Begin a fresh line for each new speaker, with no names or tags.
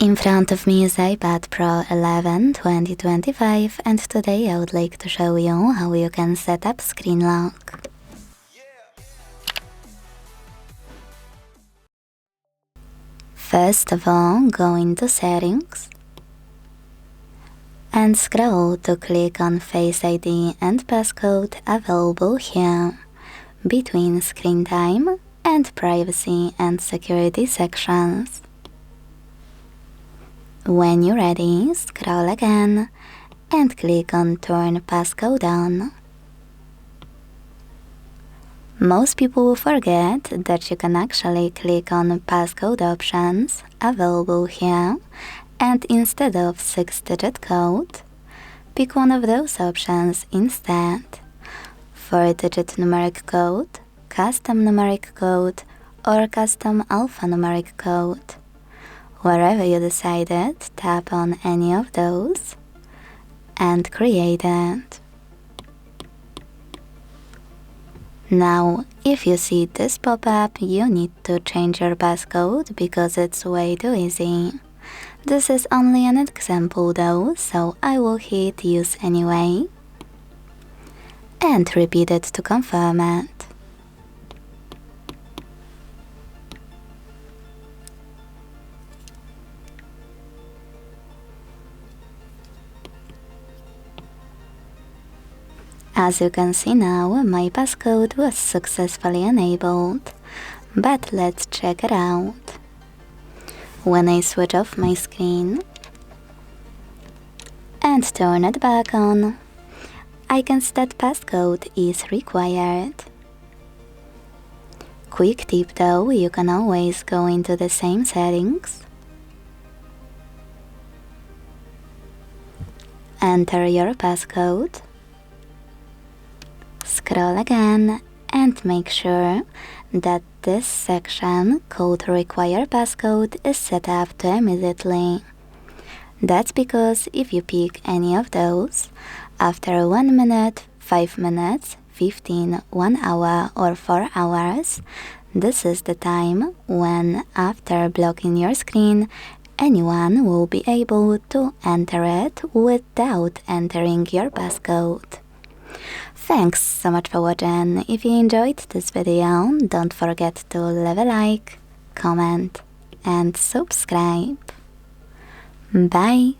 In front of me is iPad Pro 11 2025 and today I would like to show you how you can set up screen lock. First of all, go into Settings and scroll to click on Face ID and Passcode available here between Screen Time and Privacy and Security sections. When you're ready, scroll again and click on Turn Passcode On. Most people will forget that you can actually click on Passcode Options available here and instead of 6-digit code, pick one of those options instead. 4-digit numeric code, custom numeric code, or custom alphanumeric code. Wherever you decided, tap on any of those and create it. Now, if you see this pop-up, you need to change your passcode because it's way too easy. This is only an example though, so I will hit use anyway and repeat it to confirm it. As you can see now, my passcode was successfully enabled, but let's check it out. When I switch off my screen and turn it back on, I can see that passcode is required. Quick tip though, you can always go into the same settings, enter your passcode, scroll again and make sure that this section called Require Passcode is set up to immediately. That's because if you pick any of those, after 1 minute, 5 minutes, 15, 1 hour or 4 hours, this is the time when, after blocking your screen, anyone will be able to enter it without entering your passcode. Thanks so much for watching. If you enjoyed this video, don't forget to leave a like, comment and subscribe. Bye!